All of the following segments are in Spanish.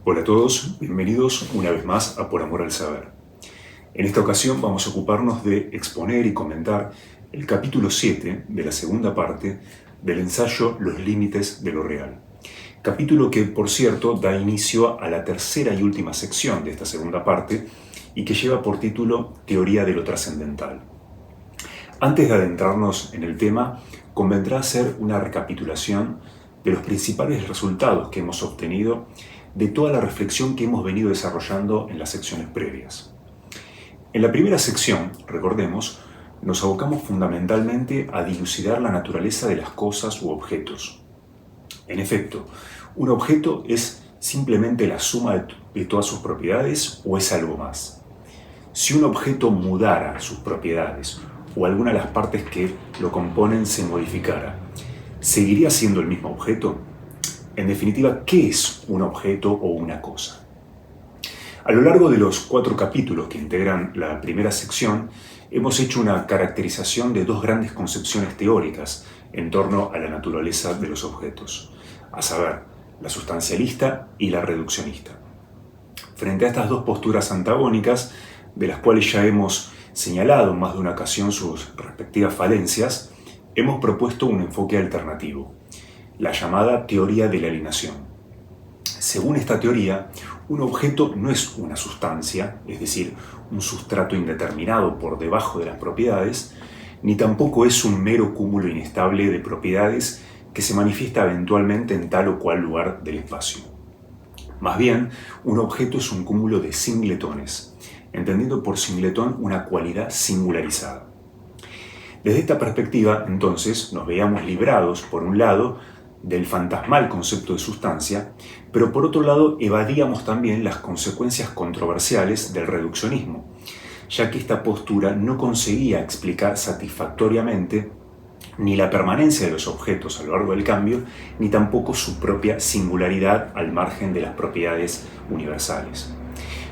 Hola a todos, bienvenidos una vez más a Por Amor al Saber. En esta ocasión vamos a ocuparnos de exponer y comentar el capítulo 7 de la segunda parte del ensayo Los límites de lo real. Capítulo que, por cierto, da inicio a la tercera y última sección de esta segunda parte y que lleva por título Teoría de lo trascendental. Antes de adentrarnos en el tema, convendrá hacer una recapitulación de los principales resultados que hemos obtenido de toda la reflexión que hemos venido desarrollando en las secciones previas. En la primera sección, recordemos, nos abocamos fundamentalmente a dilucidar la naturaleza de las cosas u objetos. En efecto, un objeto es simplemente la suma de todas sus propiedades o es algo más. Si un objeto mudara sus propiedades o alguna de las partes que lo componen se modificara, ¿seguiría siendo el mismo objeto? En definitiva, ¿qué es un objeto o una cosa? A lo largo de los 4 capítulos que integran la primera sección, hemos hecho una caracterización de 2 grandes concepciones teóricas en torno a la naturaleza de los objetos, a saber, la sustancialista y la reduccionista. Frente a estas 2 posturas antagónicas, de las cuales ya hemos señalado en más de una ocasión sus respectivas falencias, hemos propuesto un enfoque alternativo, la llamada teoría de la alienación. Según esta teoría, un objeto no es una sustancia, es decir, un sustrato indeterminado por debajo de las propiedades, ni tampoco es un mero cúmulo inestable de propiedades que se manifiesta eventualmente en tal o cual lugar del espacio. Más bien, un objeto es un cúmulo de singletones, entendiendo por singletón una cualidad singularizada. Desde esta perspectiva, entonces, nos veíamos librados, por un lado, del fantasmal concepto de sustancia, pero por otro lado evadíamos también las consecuencias controversiales del reduccionismo, ya que esta postura no conseguía explicar satisfactoriamente ni la permanencia de los objetos a lo largo del cambio, ni tampoco su propia singularidad al margen de las propiedades universales.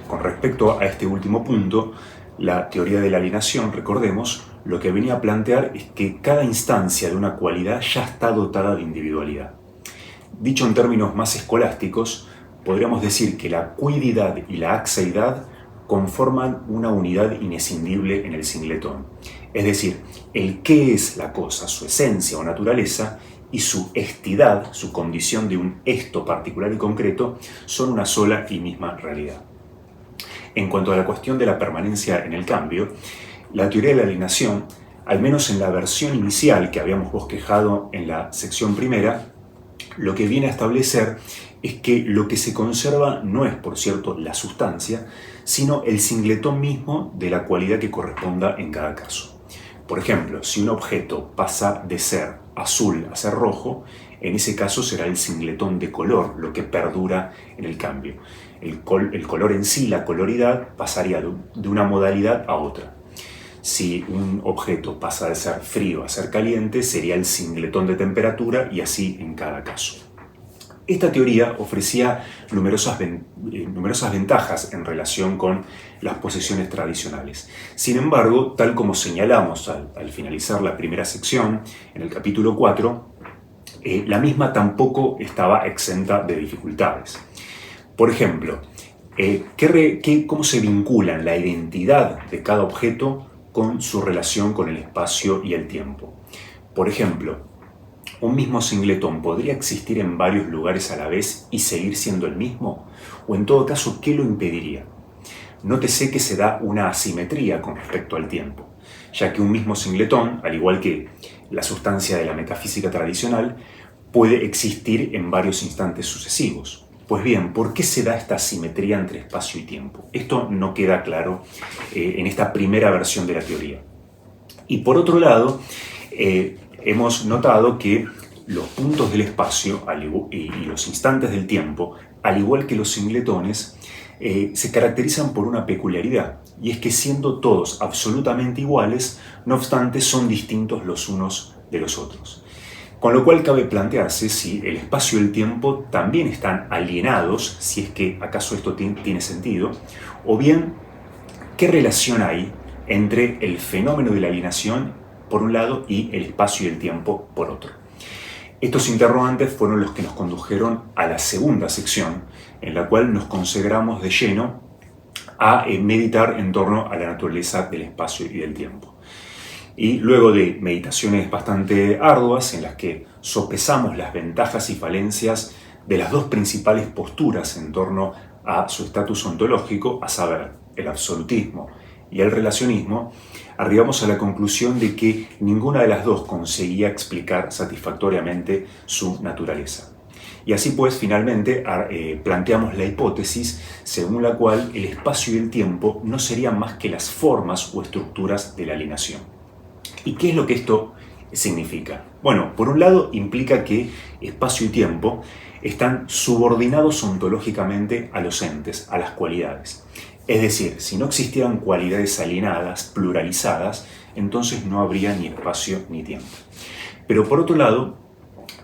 Con respecto a este último punto, la teoría de la alienación, recordemos, lo que venía a plantear es que cada instancia de una cualidad ya está dotada de individualidad. Dicho en términos más escolásticos, podríamos decir que la cuididad y la axeidad conforman una unidad inescindible en el singletón. Es decir, el qué es la cosa, su esencia o naturaleza, y su estidad, su condición de un esto particular y concreto, son una sola y misma realidad. En cuanto a la cuestión de la permanencia en el cambio, la teoría de la alienación, al menos en la versión inicial que habíamos bosquejado en la sección primera, lo que viene a establecer es que lo que se conserva no es, por cierto, la sustancia, sino el singletón mismo de la cualidad que corresponda en cada caso. Por ejemplo, si un objeto pasa de ser azul a ser rojo, en ese caso será el singletón de color lo que perdura en el cambio. El color en sí, la coloridad, pasaría de una modalidad a otra. Si un objeto pasa de ser frío a ser caliente, sería el singletón de temperatura y así en cada caso. Esta teoría ofrecía numerosas ventajas en relación con las posesiones tradicionales. Sin embargo, tal como señalamos al finalizar la primera sección, en el capítulo 4, la misma tampoco estaba exenta de dificultades. Por ejemplo, ¿cómo se vinculan la identidad de cada objeto con su relación con el espacio y el tiempo? Por ejemplo, ¿un mismo singletón podría existir en varios lugares a la vez y seguir siendo el mismo? O en todo caso, ¿qué lo impediría? Nótese que se da una asimetría con respecto al tiempo, ya que un mismo singletón, al igual que la sustancia de la metafísica tradicional, puede existir en varios instantes sucesivos. Pues bien, ¿por qué se da esta asimetría entre espacio y tiempo? Esto no queda claro en esta primera versión de la teoría. Y por otro lado, hemos notado que los puntos del espacio y los instantes del tiempo, al igual que los singletones, se caracterizan por una peculiaridad, y es que siendo todos absolutamente iguales, no obstante son distintos los unos de los otros. Con lo cual cabe plantearse si el espacio y el tiempo también están alienados, si es que acaso esto tiene sentido, o bien qué relación hay entre el fenómeno de la alienación por un lado y el espacio y el tiempo por otro. Estos interrogantes fueron los que nos condujeron a la segunda sección, en la cual nos consagramos de lleno a meditar en torno a la naturaleza del espacio y del tiempo. Y luego de meditaciones bastante arduas en las que sopesamos las ventajas y falencias de las dos principales posturas en torno a su estatus ontológico, a saber, el absolutismo y el relacionismo, arribamos a la conclusión de que ninguna de las dos conseguía explicar satisfactoriamente su naturaleza. Y así pues, finalmente, planteamos la hipótesis según la cual el espacio y el tiempo no serían más que las formas o estructuras de la alienación. ¿Y qué es lo que esto significa? Bueno, por un lado implica que espacio y tiempo están subordinados ontológicamente a los entes, a las cualidades. Es decir, si no existieran cualidades alienadas, pluralizadas, entonces no habría ni espacio ni tiempo. Pero por otro lado,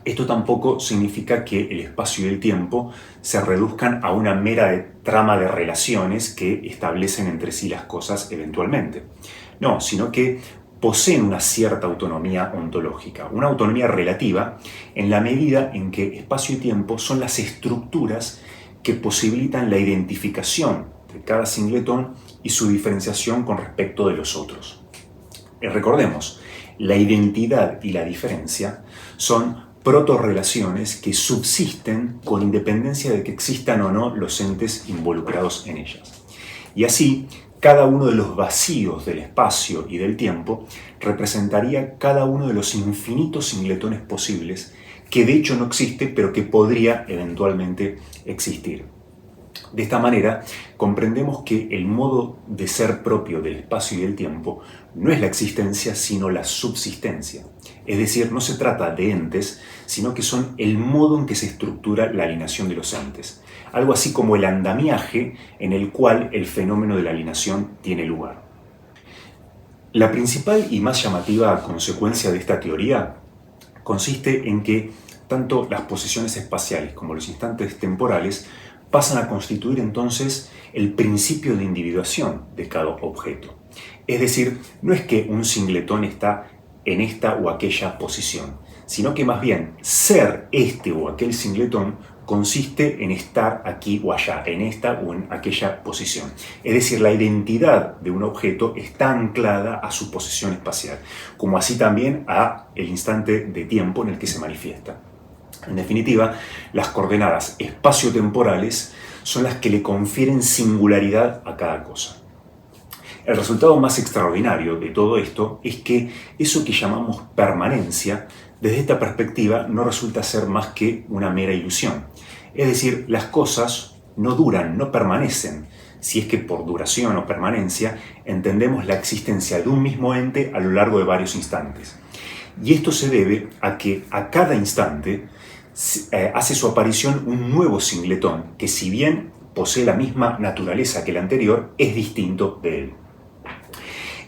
esto tampoco significa que el espacio y el tiempo se reduzcan a una mera trama de relaciones que establecen entre sí las cosas eventualmente. No, sino que poseen una cierta autonomía ontológica, una autonomía relativa en la medida en que espacio y tiempo son las estructuras que posibilitan la identificación de cada singletón y su diferenciación con respecto de los otros. Recordemos, la identidad y la diferencia son protorrelaciones que subsisten con independencia de que existan o no los entes involucrados en ellas. Y así, cada uno de los vacíos del espacio y del tiempo representaría cada uno de los infinitos singletones posibles que de hecho no existe, pero que podría eventualmente existir. De esta manera, comprendemos que el modo de ser propio del espacio y del tiempo no es la existencia, sino la subsistencia. Es decir, no se trata de entes, sino que son el modo en que se estructura la alienación de los entes. Algo así como el andamiaje en el cual el fenómeno de la alienación tiene lugar. La principal y más llamativa consecuencia de esta teoría consiste en que tanto las posiciones espaciales como los instantes temporales pasan a constituir entonces el principio de individuación de cada objeto. Es decir, no es que un singletón está en esta o aquella posición, sino que más bien ser este o aquel singletón consiste en estar aquí o allá, en esta o en aquella posición. Es decir, la identidad de un objeto está anclada a su posición espacial, como así también a el instante de tiempo en el que se manifiesta. En definitiva, las coordenadas espaciotemporales son las que le confieren singularidad a cada cosa. El resultado más extraordinario de todo esto es que eso que llamamos permanencia, desde esta perspectiva no resulta ser más que una mera ilusión. Es decir, las cosas no duran, no permanecen, si es que por duración o permanencia entendemos la existencia de un mismo ente a lo largo de varios instantes. Y esto se debe a que a cada instante hace su aparición un nuevo singletón que, si bien posee la misma naturaleza que el anterior, es distinto de él.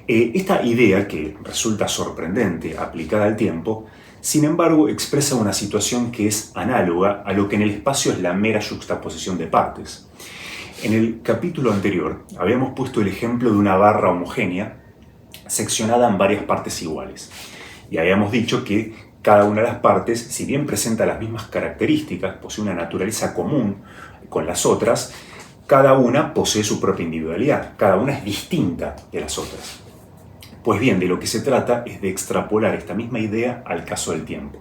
Esta idea, que resulta sorprendente aplicada al tiempo, sin embargo expresa una situación que es análoga a lo que en el espacio es la mera yuxtaposición de partes. En el capítulo anterior habíamos puesto el ejemplo de una barra homogénea seccionada en varias partes iguales. Y habíamos dicho que cada una de las partes, si bien presenta las mismas características, posee una naturaleza común con las otras, cada una posee su propia individualidad, cada una es distinta de las otras. Pues bien, de lo que se trata es de extrapolar esta misma idea al caso del tiempo.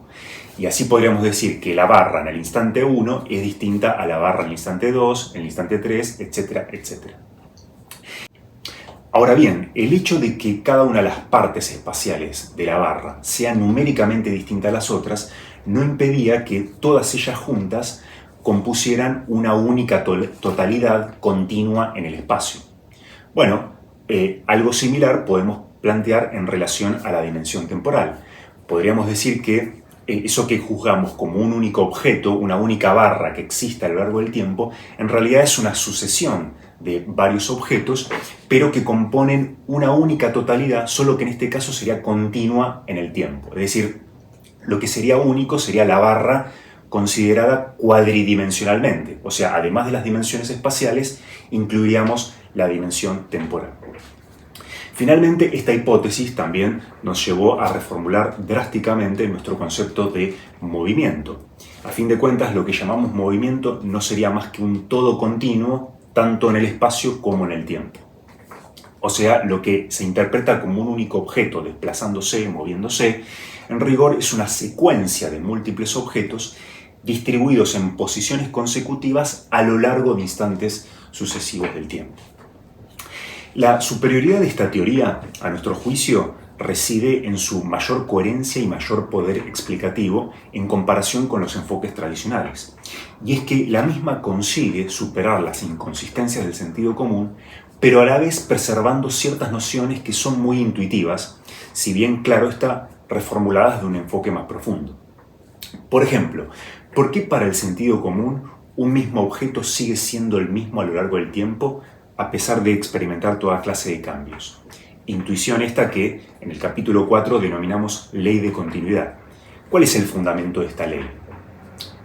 Y así podríamos decir que la barra en el instante 1 es distinta a la barra en el instante 2, en el instante 3, etcétera, etcétera. Ahora bien, el hecho de que cada una de las partes espaciales de la barra sea numéricamente distinta a las otras no impedía que todas ellas juntas compusieran una única totalidad continua en el espacio. Bueno, algo similar podemos plantear en relación a la dimensión temporal. Podríamos decir que eso que juzgamos como un único objeto, una única barra que existe a lo largo del tiempo, en realidad es una sucesión de varios objetos, pero que componen una única totalidad, solo que en este caso sería continua en el tiempo. Es decir, lo que sería único sería la barra considerada cuadridimensionalmente, o sea, además de las dimensiones espaciales, incluiríamos la dimensión temporal. Finalmente, esta hipótesis también nos llevó a reformular drásticamente nuestro concepto de movimiento. A fin de cuentas, lo que llamamos movimiento no sería más que un todo continuo, tanto en el espacio como en el tiempo. O sea, lo que se interpreta como un único objeto desplazándose, moviéndose, en rigor es una secuencia de múltiples objetos distribuidos en posiciones consecutivas a lo largo de instantes sucesivos del tiempo. La superioridad de esta teoría, a nuestro juicio, reside en su mayor coherencia y mayor poder explicativo en comparación con los enfoques tradicionales. Y es que la misma consigue superar las inconsistencias del sentido común, pero a la vez preservando ciertas nociones que son muy intuitivas, si bien, claro está, reformuladas de un enfoque más profundo. Por ejemplo, ¿por qué para el sentido común un mismo objeto sigue siendo el mismo a lo largo del tiempo a pesar de experimentar toda clase de cambios? Intuición esta que en el capítulo 4 denominamos ley de continuidad. ¿Cuál es el fundamento de esta ley?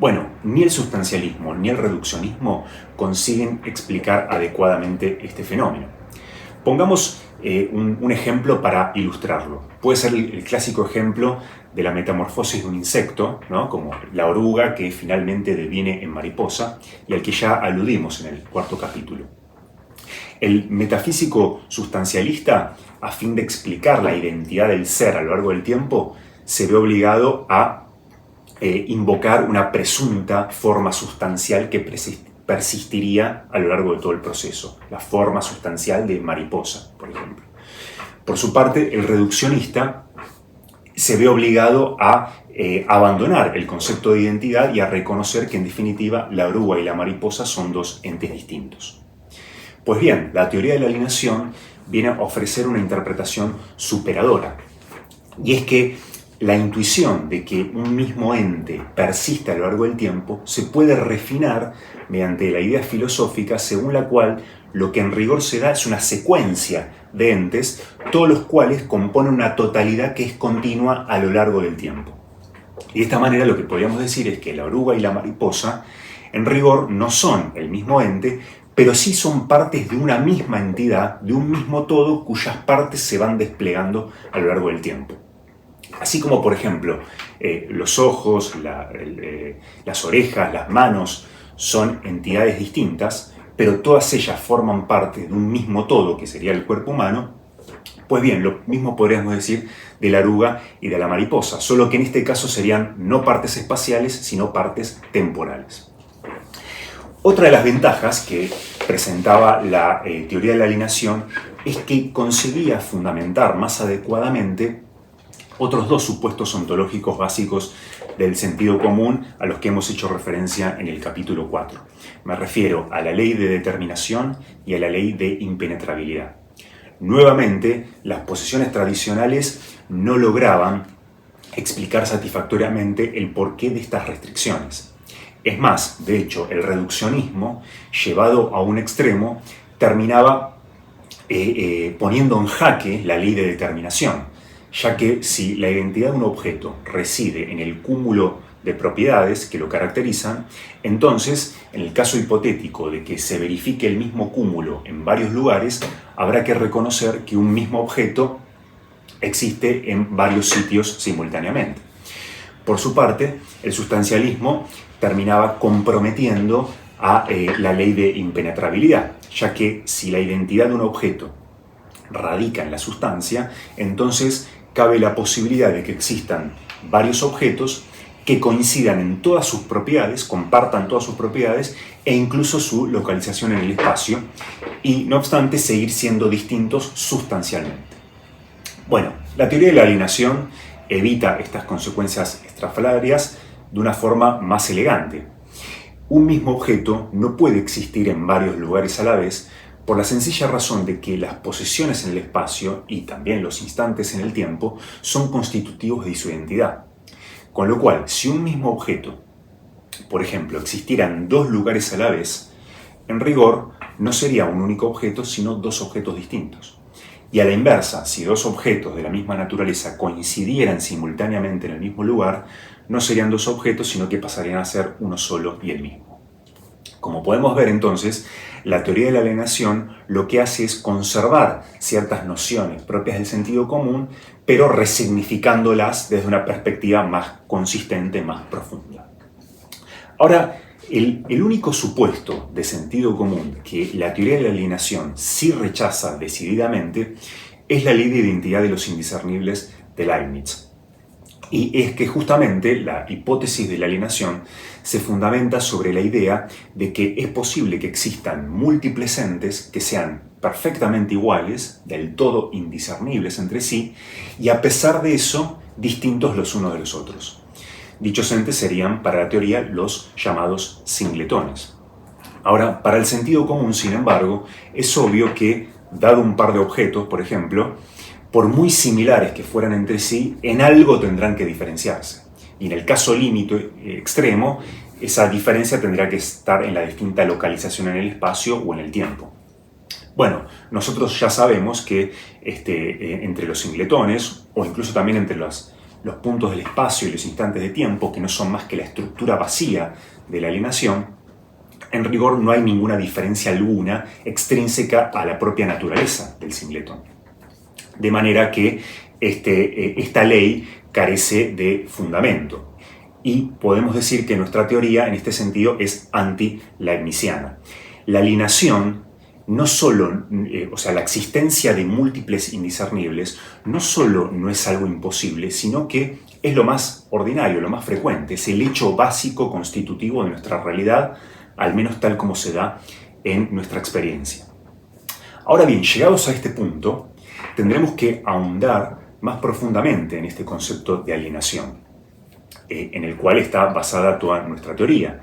Bueno, ni el sustancialismo ni el reduccionismo consiguen explicar adecuadamente este fenómeno. Pongamos un ejemplo para ilustrarlo. Puede ser el clásico ejemplo de la metamorfosis de un insecto, ¿no? Como la oruga que finalmente deviene en mariposa y al que ya aludimos en el cuarto capítulo. El metafísico sustancialista, a fin de explicar la identidad del ser a lo largo del tiempo, se ve obligado a invocar una presunta forma sustancial que persistiría a lo largo de todo el proceso, la forma sustancial de mariposa, por ejemplo. Por su parte, el reduccionista se ve obligado a abandonar el concepto de identidad y a reconocer que en definitiva la oruga y la mariposa son dos entes distintos. Pues bien, la teoría de la alineación viene a ofrecer una interpretación superadora, y es que la intuición de que un mismo ente persiste a lo largo del tiempo se puede refinar mediante la idea filosófica según la cual lo que en rigor se da es una secuencia de entes, todos los cuales componen una totalidad que es continua a lo largo del tiempo. Y de esta manera lo que podríamos decir es que la oruga y la mariposa en rigor no son el mismo ente, pero sí son partes de una misma entidad, de un mismo todo cuyas partes se van desplegando a lo largo del tiempo. Así como, por ejemplo, los ojos, las orejas, las manos son entidades distintas, pero todas ellas forman parte de un mismo todo, que sería el cuerpo humano, pues bien, lo mismo podríamos decir de la oruga y de la mariposa, solo que en este caso serían no partes espaciales, sino partes temporales. Otra de las ventajas que presentaba la teoría de la alineación es que conseguía fundamentar más adecuadamente otros dos supuestos ontológicos básicos del sentido común a los que hemos hecho referencia en el capítulo 4. Me refiero a la ley de determinación y a la ley de impenetrabilidad. Nuevamente, las posiciones tradicionales no lograban explicar satisfactoriamente el porqué de estas restricciones. Es más, de hecho, el reduccionismo, llevado a un extremo, terminaba poniendo en jaque la ley de determinación, ya que si la identidad de un objeto reside en el cúmulo de propiedades que lo caracterizan, entonces, en el caso hipotético de que se verifique el mismo cúmulo en varios lugares, habrá que reconocer que un mismo objeto existe en varios sitios simultáneamente. Por su parte, el sustancialismo terminaba comprometiendo a la ley de impenetrabilidad, ya que si la identidad de un objeto radica en la sustancia, entonces cabe la posibilidad de que existan varios objetos que coincidan en todas sus propiedades, compartan todas sus propiedades e incluso su localización en el espacio, y no obstante seguir siendo distintos sustancialmente. Bueno, la teoría de la alineación evita estas consecuencias estrafalarias de una forma más elegante. Un mismo objeto no puede existir en varios lugares a la vez por la sencilla razón de que las posiciones en el espacio y también los instantes en el tiempo son constitutivos de su identidad. Con lo cual, si un mismo objeto, por ejemplo, existiera en dos lugares a la vez, en rigor no sería un único objeto, sino dos objetos distintos. Y a la inversa, si dos objetos de la misma naturaleza coincidieran simultáneamente en el mismo lugar, no serían dos objetos, sino que pasarían a ser uno solo y el mismo. Como podemos ver entonces, la teoría de la alienación lo que hace es conservar ciertas nociones propias del sentido común, pero resignificándolas desde una perspectiva más consistente, más profunda. Ahora, el único supuesto de sentido común que la teoría de la alienación sí rechaza decididamente es la ley de identidad de los indiscernibles de Leibniz. Y es que justamente la hipótesis de la alienación se fundamenta sobre la idea de que es posible que existan múltiples entes que sean perfectamente iguales, del todo indiscernibles entre sí, y a pesar de eso, distintos los unos de los otros. Dichos entes serían, para la teoría, los llamados singletones. Ahora, para el sentido común, sin embargo, es obvio que, dado un par de objetos, por ejemplo, por muy similares que fueran entre sí, en algo tendrán que diferenciarse. Y en el caso límite extremo, esa diferencia tendrá que estar en la distinta localización en el espacio o en el tiempo. Bueno, nosotros ya sabemos que entre los singletones, o incluso también entre los puntos del espacio y los instantes de tiempo, que no son más que la estructura vacía de la alienación, en rigor no hay ninguna diferencia alguna extrínseca a la propia naturaleza del singletón. De manera que esta ley carece de fundamento. Y podemos decir que nuestra teoría en este sentido es anti-leibniziana. La alienación no solo, la existencia de múltiples indiscernibles no solo no es algo imposible, sino que es lo más ordinario, lo más frecuente, es el hecho básico constitutivo de nuestra realidad, al menos tal como se da en nuestra experiencia. Ahora bien, llegados a este punto, tendremos que ahondar más profundamente en este concepto de alienación, en el cual está basada toda nuestra teoría.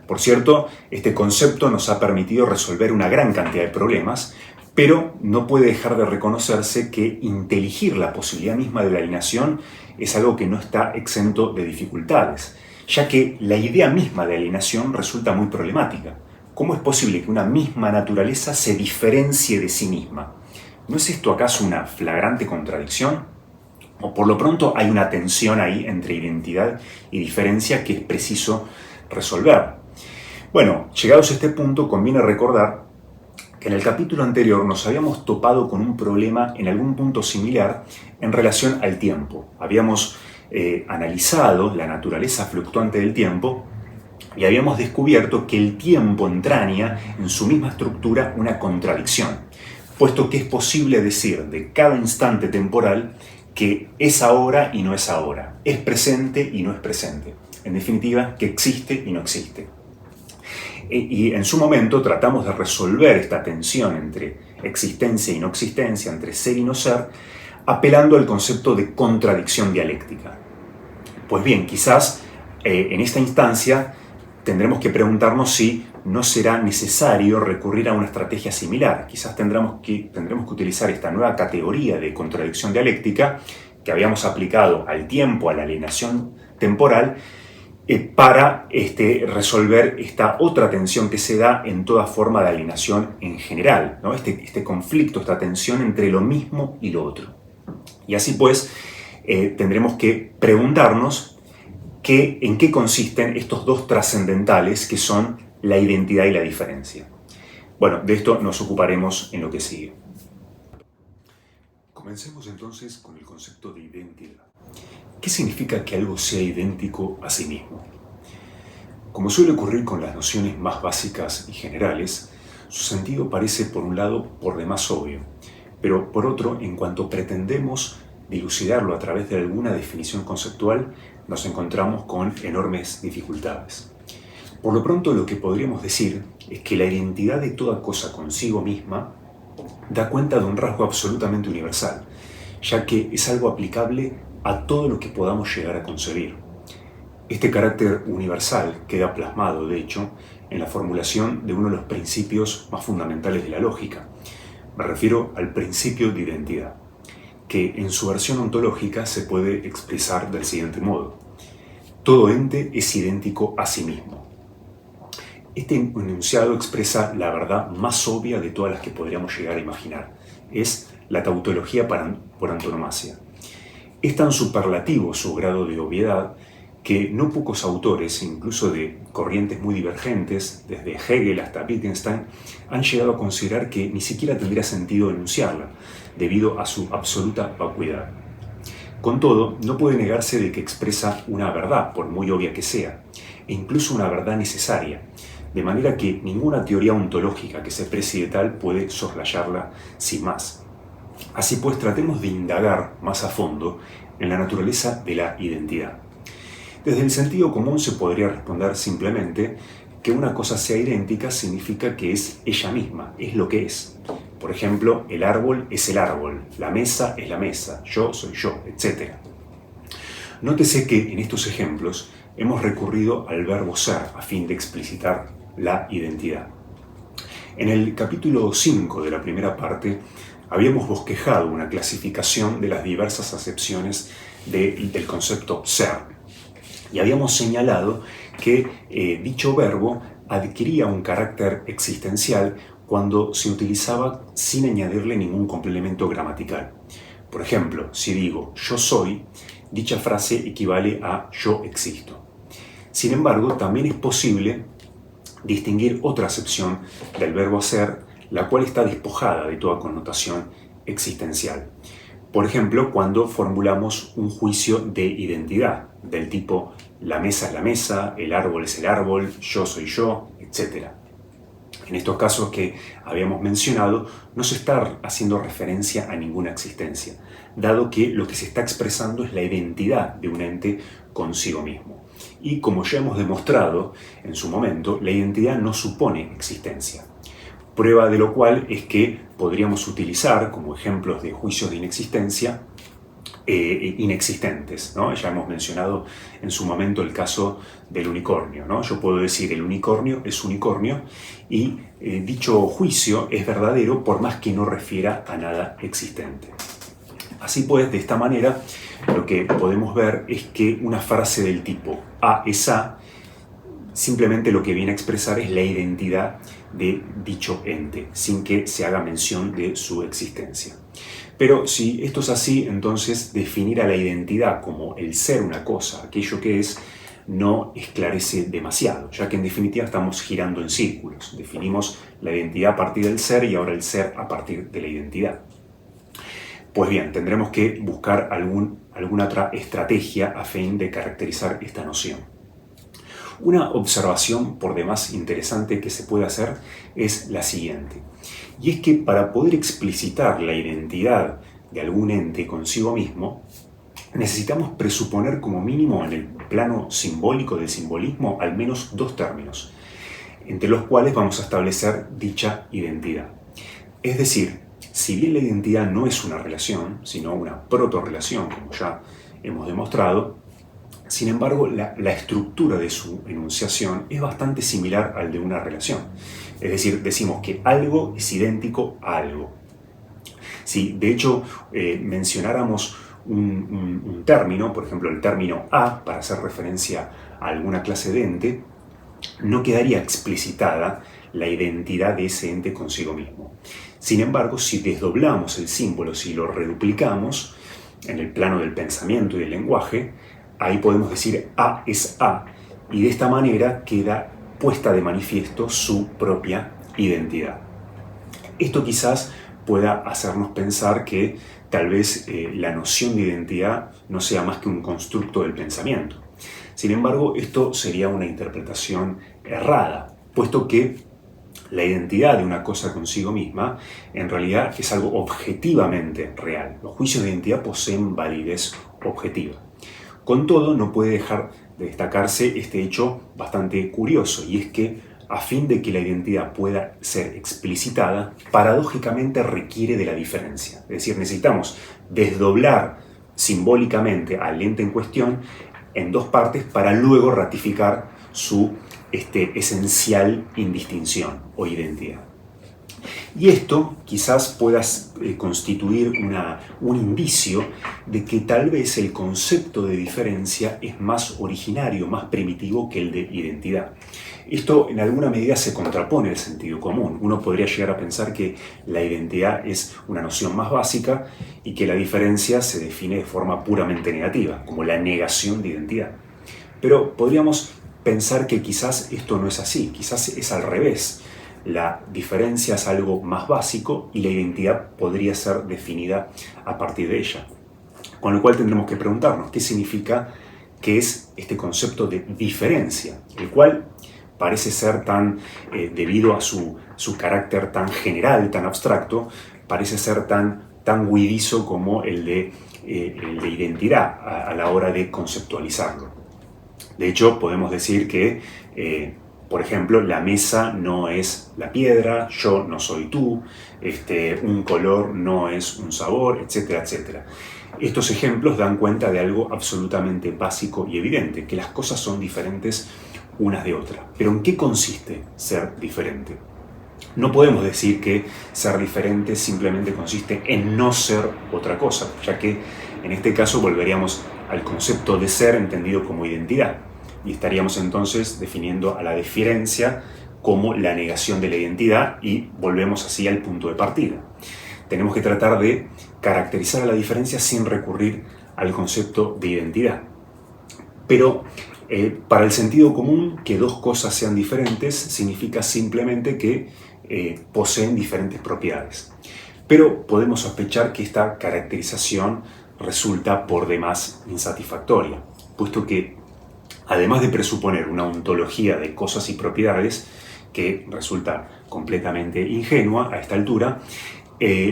Por cierto, este concepto nos ha permitido resolver una gran cantidad de problemas, pero no puede dejar de reconocerse que inteligir la posibilidad misma de la alienación es algo que no está exento de dificultades, ya que la idea misma de alienación resulta muy problemática. ¿Cómo es posible que una misma naturaleza se diferencie de sí misma? ¿No es esto acaso una flagrante contradicción? O por lo pronto hay una tensión ahí entre identidad y diferencia que es preciso resolver. Bueno, llegados a este punto, conviene recordar que en el capítulo anterior nos habíamos topado con un problema en algún punto similar en relación al tiempo. Habíamos analizado la naturaleza fluctuante del tiempo y habíamos descubierto que el tiempo entraña en su misma estructura una contradicción, puesto que es posible decir de cada instante temporal que es ahora y no es ahora, es presente y no es presente. En definitiva, que existe y no existe. Y en su momento tratamos de resolver esta tensión entre existencia y no existencia, entre ser y no ser, apelando al concepto de contradicción dialéctica. Pues bien, quizás en esta instancia tendremos que preguntarnos si no será necesario recurrir a una estrategia similar. Quizás tendremos que utilizar esta nueva categoría de contradicción dialéctica que habíamos aplicado al tiempo, a la alienación temporal, para resolver esta otra tensión que se da en toda forma de alienación en general, ¿no? Este conflicto, esta tensión entre lo mismo y lo otro. Y así pues, tendremos que preguntarnos en qué consisten estos dos trascendentales que son la identidad y la diferencia. Bueno, de esto nos ocuparemos en lo que sigue. Comencemos entonces con el concepto de identidad. ¿Qué significa que algo sea idéntico a sí mismo? Como suele ocurrir con las nociones más básicas y generales, su sentido parece por un lado por demás obvio, pero por otro, en cuanto pretendemos dilucidarlo a través de alguna definición conceptual, nos encontramos con enormes dificultades. Por lo pronto, lo que podríamos decir es que la identidad de toda cosa consigo misma da cuenta de un rasgo absolutamente universal, ya que es algo aplicable a todo lo que podamos llegar a concebir. Este carácter universal queda plasmado, de hecho, en la formulación de uno de los principios más fundamentales de la lógica. Me refiero al principio de identidad, que en su versión ontológica se puede expresar del siguiente modo. Todo ente es idéntico a sí mismo. Este enunciado expresa la verdad más obvia de todas las que podríamos llegar a imaginar. Es la tautología por antonomasia. Es tan superlativo su grado de obviedad que no pocos autores, incluso de corrientes muy divergentes, desde Hegel hasta Wittgenstein, han llegado a considerar que ni siquiera tendría sentido enunciarla, debido a su absoluta vacuidad. Con todo, no puede negarse de que expresa una verdad, por muy obvia que sea, e incluso una verdad necesaria, de manera que ninguna teoría ontológica que se precie de tal puede soslayarla sin más. Así pues, tratemos de indagar más a fondo en la naturaleza de la identidad. Desde el sentido común se podría responder simplemente que una cosa sea idéntica significa que es ella misma, es lo que es. Por ejemplo, el árbol es el árbol, la mesa es la mesa, yo soy yo, etc. Nótese que en estos ejemplos hemos recurrido al verbo ser a fin de explicitar la identidad. En el capítulo 5 de la primera parte habíamos bosquejado una clasificación de las diversas acepciones del concepto ser. Y habíamos señalado que dicho verbo adquiría un carácter existencial cuando se utilizaba sin añadirle ningún complemento gramatical. Por ejemplo, si digo yo soy, dicha frase equivale a yo existo. Sin embargo, también es posible distinguir otra acepción del verbo ser, la cual está despojada de toda connotación existencial. Por ejemplo, cuando formulamos un juicio de identidad, del tipo la mesa es la mesa, el árbol es el árbol, yo soy yo, etc. En estos casos que habíamos mencionado, no se está haciendo referencia a ninguna existencia, dado que lo que se está expresando es la identidad de un ente consigo mismo. Y como ya hemos demostrado en su momento, la identidad no supone existencia. Prueba de lo cual es que podríamos utilizar como ejemplos de juicios de inexistencia inexistentes, ¿no? Ya hemos mencionado en su momento el caso del unicornio, ¿no? Yo puedo decir el unicornio es unicornio y dicho juicio es verdadero por más que no refiera a nada existente. Así pues, de esta manera, lo que podemos ver es que una frase del tipo A es A, simplemente lo que viene a expresar es la identidad de dicho ente, sin que se haga mención de su existencia. Pero si esto es así, entonces definir a la identidad como el ser una cosa, aquello que es, no esclarece demasiado, ya que en definitiva estamos girando en círculos. Definimos la identidad a partir del ser y ahora el ser a partir de la identidad. Pues bien, tendremos que buscar alguna otra estrategia a fin de caracterizar esta noción. Una observación por demás interesante que se puede hacer es la siguiente, y es que para poder explicitar la identidad de algún ente consigo mismo, necesitamos presuponer como mínimo en el plano simbólico del simbolismo al menos dos términos, entre los cuales vamos a establecer dicha identidad. Es decir, si bien la identidad no es una relación, sino una protorrelación, como ya hemos demostrado, sin embargo, la estructura de su enunciación es bastante similar al de una relación. Es decir, decimos que algo es idéntico a algo. Si de hecho mencionáramos un término, por ejemplo el término A, para hacer referencia a alguna clase de ente, no quedaría explicitada la identidad de ese ente consigo mismo. Sin embargo, si desdoblamos el símbolo, si lo reduplicamos en el plano del pensamiento y del lenguaje, ahí podemos decir A es A, y de esta manera queda puesta de manifiesto su propia identidad. Esto quizás pueda hacernos pensar que tal vez la noción de identidad no sea más que un constructo del pensamiento. Sin embargo, esto sería una interpretación errada, puesto que la identidad de una cosa consigo misma en realidad es algo objetivamente real. Los juicios de identidad poseen validez objetiva. Con todo, no puede dejar de destacarse este hecho bastante curioso, y es que a fin de que la identidad pueda ser explicitada, paradójicamente requiere de la diferencia. Es decir, necesitamos desdoblar simbólicamente al ente en cuestión en dos partes para luego ratificar su esencial indistinción o identidad. Y esto quizás pueda constituir un indicio de que tal vez el concepto de diferencia es más originario, más primitivo que el de identidad. Esto en alguna medida se contrapone al sentido común. Uno podría llegar a pensar que la identidad es una noción más básica y que la diferencia se define de forma puramente negativa, como la negación de identidad. Pero podríamos pensar que quizás esto no es así, quizás es al revés. La diferencia es algo más básico y la identidad podría ser definida a partir de ella. Con lo cual tendremos que preguntarnos qué significa, qué es este concepto de diferencia, el cual parece ser tan, debido a su carácter tan general, tan abstracto, parece ser tan huidizo como el de identidad a la hora de conceptualizarlo. De hecho, podemos decir que, por ejemplo, la mesa no es la piedra, yo no soy tú, un color no es un sabor, etcétera, etcétera. Estos ejemplos dan cuenta de algo absolutamente básico y evidente, que las cosas son diferentes unas de otras. Pero ¿en qué consiste ser diferente? No podemos decir que ser diferente simplemente consiste en no ser otra cosa, ya que en este caso volveríamos al concepto de ser entendido como identidad y estaríamos entonces definiendo a la diferencia como la negación de la identidad y volvemos así al punto de partida. Tenemos que tratar de caracterizar a la diferencia sin recurrir al concepto de identidad. Pero para el sentido común, que dos cosas sean diferentes significa simplemente que poseen diferentes propiedades. Pero podemos sospechar que esta caracterización resulta por demás insatisfactoria, puesto que además de presuponer una ontología de cosas y propiedades que resulta completamente ingenua a esta altura,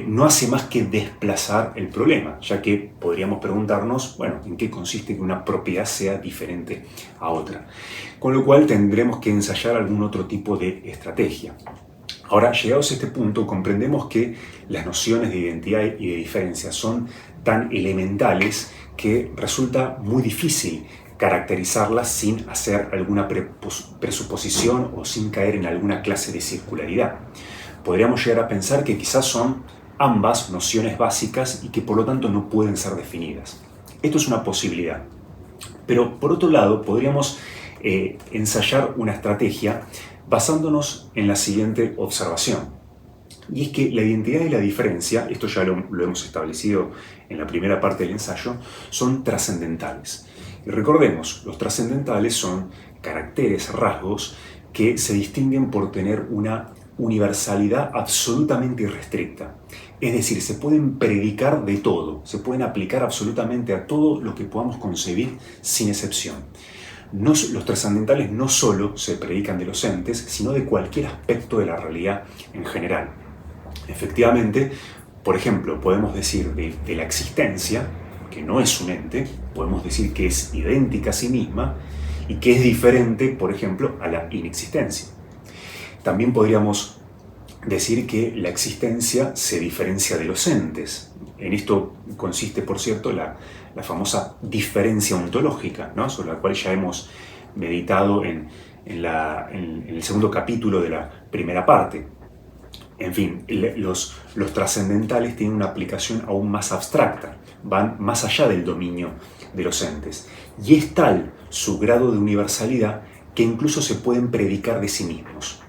no hace más que desplazar el problema, ya que podríamos preguntarnos, bueno, ¿en qué consiste que una propiedad sea diferente a otra? Con lo cual tendremos que ensayar algún otro tipo de estrategia. Ahora, llegados a este punto, comprendemos que las nociones de identidad y de diferencia son tan elementales que resulta muy difícil caracterizarlas sin hacer alguna presuposición o sin caer en alguna clase de circularidad. Podríamos llegar a pensar que quizás son ambas nociones básicas y que por lo tanto no pueden ser definidas. Esto es una posibilidad. Pero por otro lado, podríamos ensayar una estrategia basándonos en la siguiente observación. Y es que la identidad y la diferencia, esto ya lo hemos establecido en la primera parte del ensayo, son trascendentales. Y recordemos, los trascendentales son caracteres, rasgos, que se distinguen por tener una universalidad absolutamente irrestricta. Es decir, se pueden predicar de todo, se pueden aplicar absolutamente a todo lo que podamos concebir sin excepción. Los trascendentales no solo se predican de los entes, sino de cualquier aspecto de la realidad en general. Efectivamente, por ejemplo, podemos decir de la existencia, que no es un ente, podemos decir que es idéntica a sí misma y que es diferente, por ejemplo, a la inexistencia. También podríamos decir que la existencia se diferencia de los entes. En esto consiste, por cierto, la famosa diferencia ontológica, ¿no? Sobre la cual ya hemos meditado en el segundo capítulo de la primera parte. En fin, los trascendentales tienen una aplicación aún más abstracta, van más allá del dominio de los entes. Y es tal su grado de universalidad que incluso se pueden predicar de sí mismos.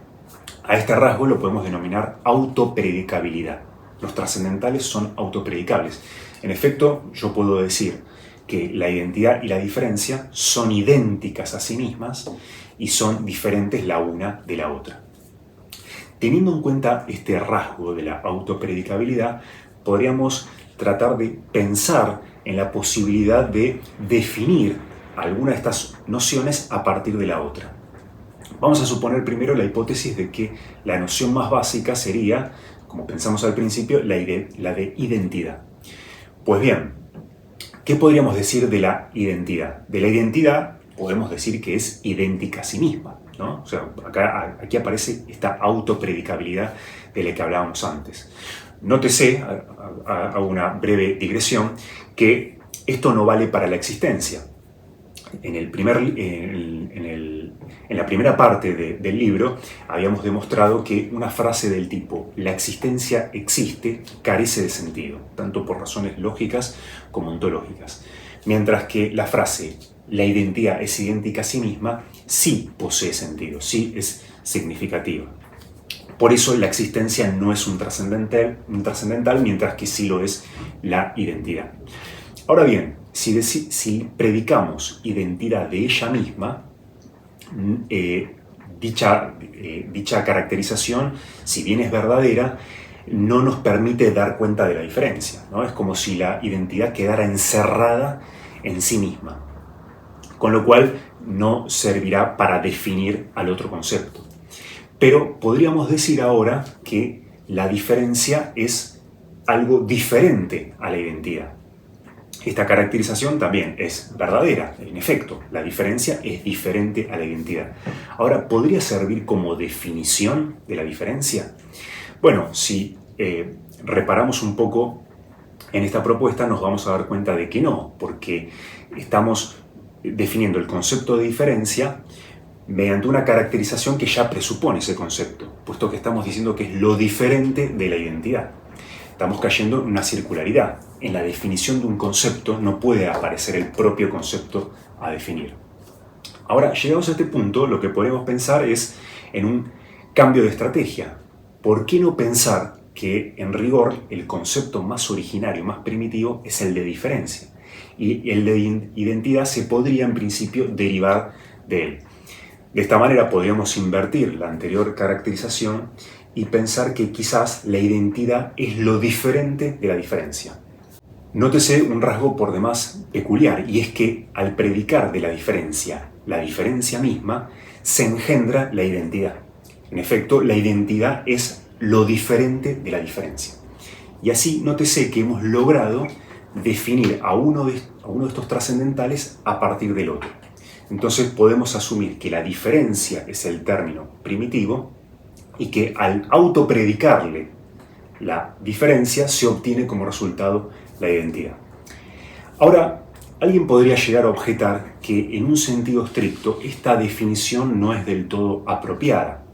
A este rasgo lo podemos denominar autopredicabilidad. Los trascendentales son autopredicables. En efecto, yo puedo decir que la identidad y la diferencia son idénticas a sí mismas y son diferentes la una de la otra. Teniendo en cuenta este rasgo de la autopredicabilidad, podríamos tratar de pensar en la posibilidad de definir alguna de estas nociones a partir de la otra. Vamos a suponer primero la hipótesis de que la noción más básica sería, como pensamos al principio, la de identidad. Pues bien, ¿qué podríamos decir de la identidad? De la identidad podemos decir que es idéntica a sí misma, ¿no? O sea, aquí aparece esta autopredicabilidad de la que hablábamos antes. Nótese, hago una breve digresión, que esto no vale para la existencia. En En la primera parte del libro habíamos demostrado que una frase del tipo "la existencia existe" carece de sentido, tanto por razones lógicas como ontológicas, mientras que la frase "la identidad es idéntica a sí misma" sí posee sentido, sí es significativa. Por eso la existencia no es un trascendental, mientras que sí lo es la identidad. Ahora bien, si predicamos identidad de ella misma, dicha caracterización, si bien es verdadera, no nos permite dar cuenta de la diferencia, ¿no? Es como si la identidad quedara encerrada en sí misma, con lo cual no servirá para definir al otro concepto. Pero podríamos decir ahora que la diferencia es algo diferente a la identidad. Esta caracterización también es verdadera, en efecto, la diferencia es diferente a la identidad. Ahora, ¿podría servir como definición de la diferencia? Bueno, si reparamos un poco en esta propuesta, nos vamos a dar cuenta de que no, porque estamos definiendo el concepto de diferencia mediante una caracterización que ya presupone ese concepto, puesto que estamos diciendo que es lo diferente de la identidad. Estamos cayendo en una circularidad. En la definición de un concepto no puede aparecer el propio concepto a definir. Ahora, llegados a este punto, lo que podemos pensar es en un cambio de estrategia. ¿Por qué no pensar que, en rigor, el concepto más originario, más primitivo, es el de diferencia? Y el de identidad se podría, en principio, derivar de él. De esta manera podríamos invertir la anterior caracterización y pensar que quizás la identidad es lo diferente de la diferencia. Nótese un rasgo por demás peculiar, y es que al predicar de la diferencia misma, se engendra la identidad. En efecto, la identidad es lo diferente de la diferencia. Y así nótese que hemos logrado definir a uno de estos trascendentales a partir del otro. Entonces podemos asumir que la diferencia es el término primitivo y que al autopredicarle la diferencia se obtiene como resultado la identidad. Ahora, alguien podría llegar a objetar que en un sentido estricto esta definición no es del todo apropiada,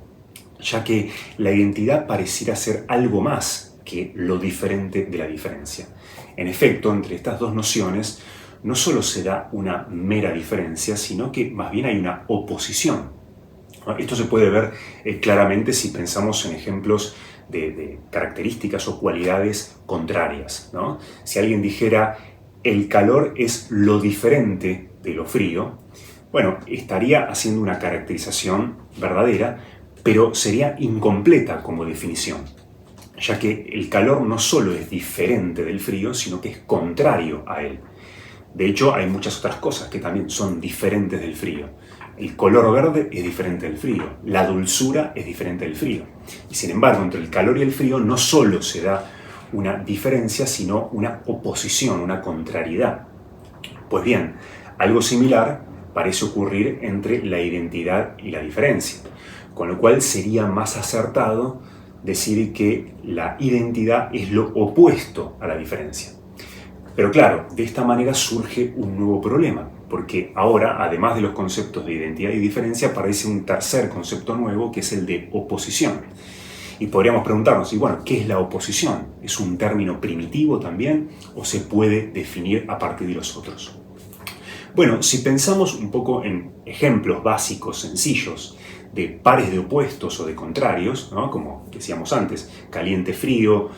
ya que la identidad pareciera ser algo más que lo diferente de la diferencia. En efecto, entre estas dos nociones no solo se da una mera diferencia, sino que más bien hay una oposición. Esto se puede ver claramente si pensamos en ejemplos de características o cualidades contrarias, ¿no? Si alguien dijera el calor es lo diferente de lo frío, bueno, estaría haciendo una caracterización verdadera, pero sería incompleta como definición, ya que el calor no solo es diferente del frío, sino que es contrario a él. De hecho, hay muchas otras cosas que también son diferentes del frío. El color verde es diferente del frío, la dulzura es diferente del frío. Y sin embargo, entre el calor y el frío no solo se da una diferencia, sino una oposición, una contrariedad. Pues bien, algo similar parece ocurrir entre la identidad y la diferencia, con lo cual sería más acertado decir que la identidad es lo opuesto a la diferencia. Pero claro, de esta manera surge un nuevo problema, porque ahora, además de los conceptos de identidad y diferencia, aparece un tercer concepto nuevo que es el de oposición. Y podríamos preguntarnos, y bueno, ¿qué es la oposición? ¿Es un término primitivo también o se puede definir a partir de los otros? Bueno, si pensamos un poco en ejemplos básicos, sencillos, de pares de opuestos o de contrarios, ¿no? Como decíamos antes, caliente-frío,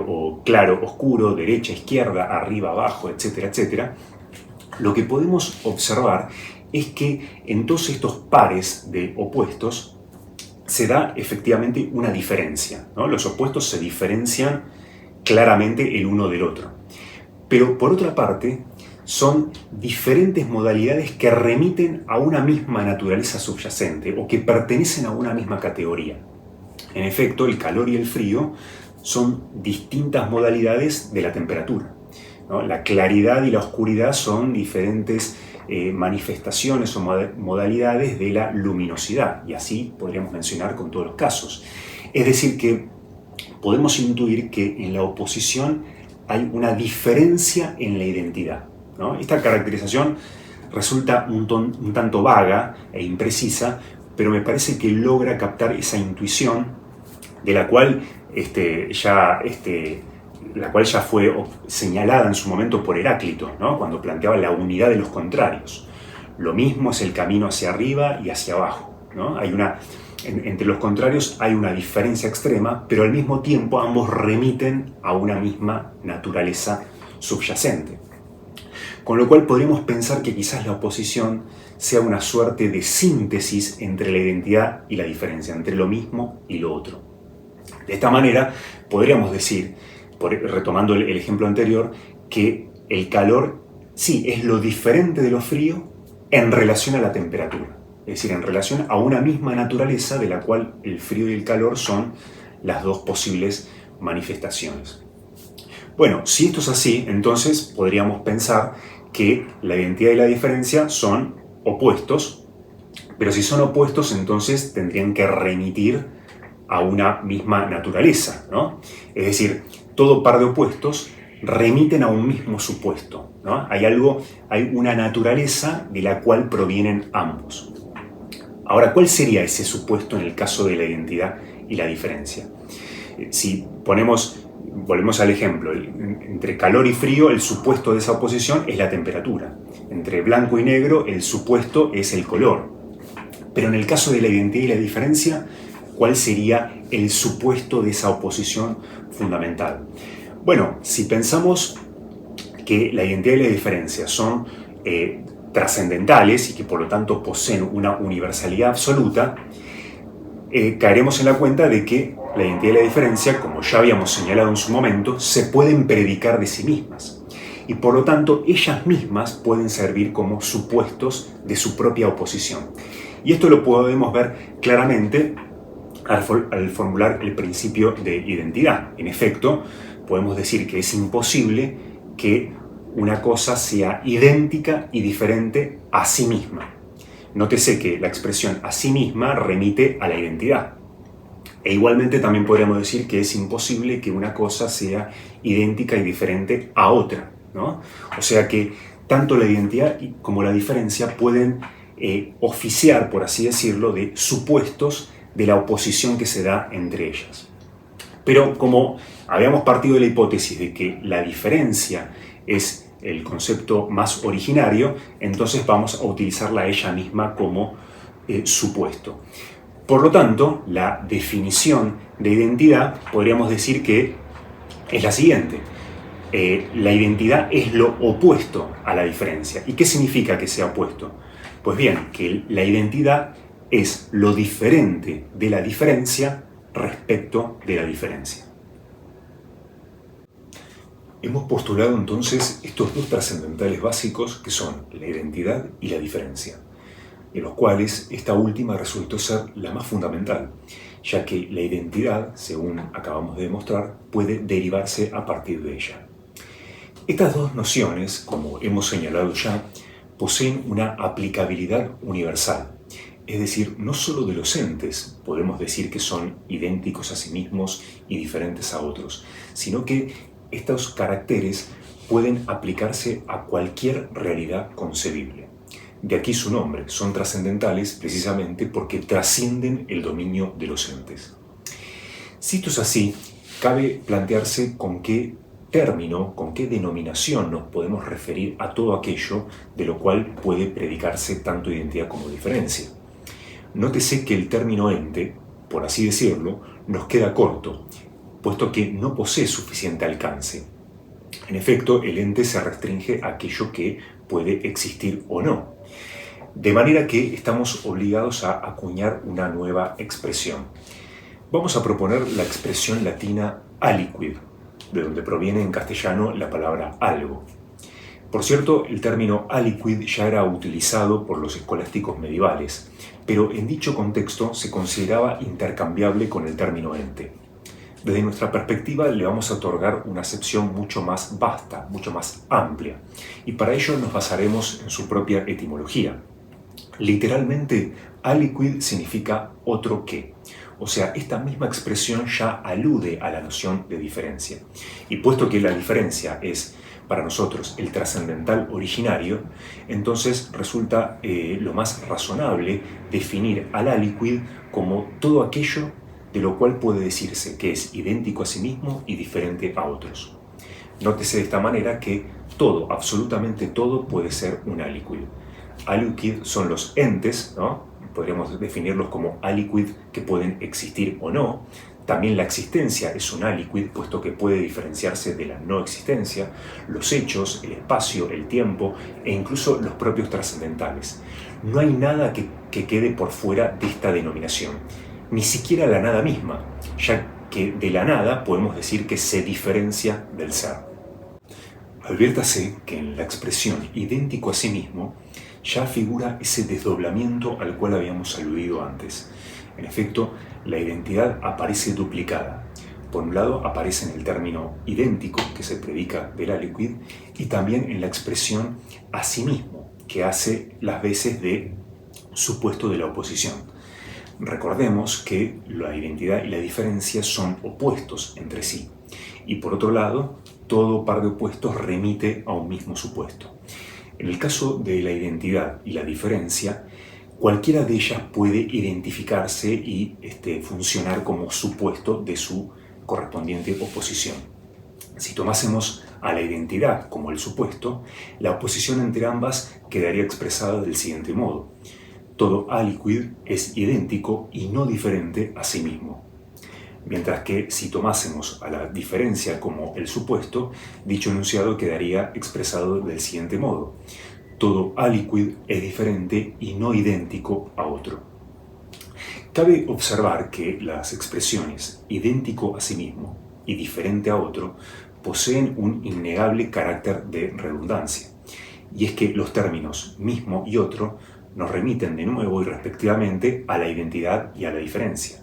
o claro-oscuro, derecha-izquierda, arriba-abajo, etcétera, etcétera, lo que podemos observar es que en todos estos pares de opuestos se da efectivamente una diferencia, ¿no? Los opuestos se diferencian claramente el uno del otro. Pero por otra parte, son diferentes modalidades que remiten a una misma naturaleza subyacente o que pertenecen a una misma categoría. En efecto, el calor y el frío son distintas modalidades de la temperatura, ¿no? La claridad y la oscuridad son diferentes manifestaciones o modalidades de la luminosidad, y así podríamos mencionar con todos los casos. Es decir, que podemos intuir que en la oposición hay una diferencia en la identidad, ¿no? Esta caracterización resulta un tanto vaga e imprecisa, pero me parece que logra captar esa intuición de la cual ya fue señalada en su momento por Heráclito, ¿no? Cuando planteaba la unidad de los contrarios. Lo mismo es el camino hacia arriba y hacia abajo, ¿no? Entre los contrarios hay una diferencia extrema, pero al mismo tiempo ambos remiten a una misma naturaleza subyacente. Con lo cual podríamos pensar que quizás la oposición sea una suerte de síntesis entre la identidad y la diferencia, entre lo mismo y lo otro. De esta manera podríamos decir, retomando el ejemplo anterior, que el calor sí es lo diferente de lo frío en relación a la temperatura. Es decir, en relación a una misma naturaleza de la cual el frío y el calor son las dos posibles manifestaciones. Bueno, si esto es así, entonces podríamos pensar que la identidad y la diferencia son opuestos, pero si son opuestos, entonces tendrían que remitir a una misma naturaleza, ¿no? Es decir, todo par de opuestos remiten a un mismo supuesto, ¿no? Hay una naturaleza de la cual provienen ambos. Ahora, ¿cuál sería ese supuesto en el caso de la identidad y la diferencia? Si volvemos al ejemplo, entre calor y frío, el supuesto de esa oposición es la temperatura. Entre blanco y negro, el supuesto es el color. Pero en el caso de la identidad y la diferencia, ¿cuál sería el supuesto de esa oposición fundamental? Bueno, si pensamos que la identidad y la diferencia son trascendentales y que por lo tanto poseen una universalidad absoluta, caeremos en la cuenta de que la identidad y la diferencia, como ya habíamos señalado en su momento, se pueden predicar de sí mismas. Y por lo tanto, ellas mismas pueden servir como supuestos de su propia oposición. Y esto lo podemos ver claramente al formular el principio de identidad. En efecto, podemos decir que es imposible que una cosa sea idéntica y diferente a sí misma. Nótese que la expresión a sí misma remite a la identidad. E igualmente también podríamos decir que es imposible que una cosa sea idéntica y diferente a otra, ¿no? O sea que tanto la identidad como la diferencia pueden oficiar, por así decirlo, de supuestos de la oposición que se da entre ellas. Pero como habíamos partido de la hipótesis de que la diferencia es el concepto más originario, entonces vamos a utilizarla a ella misma como supuesto. Por lo tanto, la definición de identidad podríamos decir que es la siguiente. La identidad es lo opuesto a la diferencia. ¿Y qué significa que sea opuesto? Pues bien, que la identidad es lo diferente de la diferencia respecto de la diferencia. Hemos postulado entonces estos dos trascendentales básicos que son la identidad y la diferencia, de los cuales esta última resultó ser la más fundamental, ya que la identidad, según acabamos de demostrar, puede derivarse a partir de ella. Estas dos nociones, como hemos señalado ya, poseen una aplicabilidad universal, es decir, no solo de los entes podemos decir que son idénticos a sí mismos y diferentes a otros, sino que estos caracteres pueden aplicarse a cualquier realidad concebible. De aquí su nombre, son trascendentales precisamente porque trascienden el dominio de los entes. Si esto es así, cabe plantearse con qué término, con qué denominación nos podemos referir a todo aquello de lo cual puede predicarse tanto identidad como diferencia. Nótese que el término ente, por así decirlo, nos queda corto, puesto que no posee suficiente alcance. En efecto, el ente se restringe a aquello que puede existir o no. De manera que estamos obligados a acuñar una nueva expresión. Vamos a proponer la expresión latina aliquid, de donde proviene en castellano la palabra algo. Por cierto, el término aliquid ya era utilizado por los escolásticos medievales, pero en dicho contexto se consideraba intercambiable con el término ente. Desde nuestra perspectiva le vamos a otorgar una acepción mucho más vasta, mucho más amplia, y para ello nos basaremos en su propia etimología. Literalmente, aliquid significa otro que, o sea, esta misma expresión ya alude a la noción de diferencia. Y puesto que la diferencia es para nosotros el trascendental originario, entonces resulta lo más razonable definir al aliquid como todo aquello de lo cual puede decirse que es idéntico a sí mismo y diferente a otros. Nótese de esta manera que todo, absolutamente todo, puede ser un aliquid. Aliquid son los entes, ¿no? Podríamos definirlos como aliquid que pueden existir o no. También la existencia es un aliquid, puesto que puede diferenciarse de la no existencia, los hechos, el espacio, el tiempo e incluso los propios trascendentales. No hay nada que quede por fuera de esta denominación, ni siquiera la nada misma, ya que de la nada podemos decir que se diferencia del ser. Adviértase que en la expresión idéntico a sí mismo ya figura ese desdoblamiento al cual habíamos aludido antes. En efecto, la identidad aparece duplicada. Por un lado aparece en el término idéntico que se predica del aliquid y también en la expresión a sí mismo, que hace las veces de supuesto de la oposición. Recordemos que la identidad y la diferencia son opuestos entre sí. Y por otro lado, todo par de opuestos remite a un mismo supuesto. En el caso de la identidad y la diferencia, cualquiera de ellas puede identificarse y funcionar como supuesto de su correspondiente oposición. Si tomásemos a la identidad como el supuesto, la oposición entre ambas quedaría expresada del siguiente modo: todo aliquid es idéntico y no diferente a sí mismo. Mientras que si tomásemos a la diferencia como el supuesto, dicho enunciado quedaría expresado del siguiente modo: todo aliquid es diferente y no idéntico a otro. Cabe observar que las expresiones idéntico a sí mismo y diferente a otro poseen un innegable carácter de redundancia, y es que los términos mismo y otro nos remiten de nuevo y respectivamente a la identidad y a la diferencia.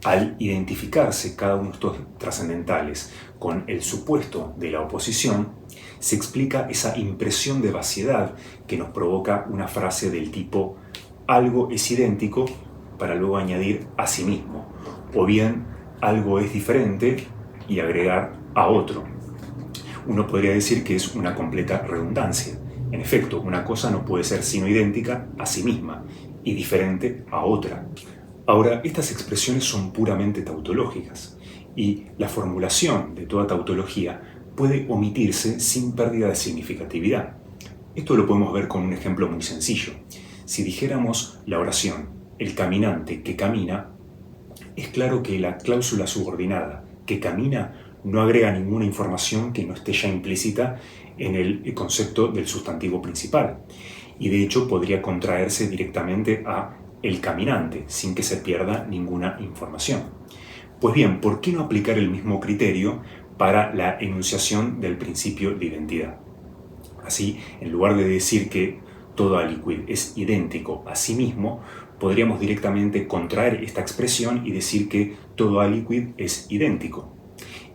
Al identificarse cada uno de estos trascendentales con el supuesto de la oposición, se explica esa impresión de vaciedad que nos provoca una frase del tipo algo es idéntico para luego añadir a sí mismo, o bien algo es diferente y agregar a otro. Uno podría decir que es una completa redundancia. En efecto, una cosa no puede ser sino idéntica a sí misma y diferente a otra. Ahora, estas expresiones son puramente tautológicas y la formulación de toda tautología puede omitirse sin pérdida de significatividad. Esto lo podemos ver con un ejemplo muy sencillo. Si dijéramos la oración el caminante que camina, es claro que la cláusula subordinada que camina no agrega ninguna información que no esté ya implícita en el concepto del sustantivo principal y de hecho podría contraerse directamente a el caminante, sin que se pierda ninguna información. Pues bien, ¿por qué no aplicar el mismo criterio para la enunciación del principio de identidad? Así, en lugar de decir que todo aliquid es idéntico a sí mismo, podríamos directamente contraer esta expresión y decir que todo aliquid es idéntico.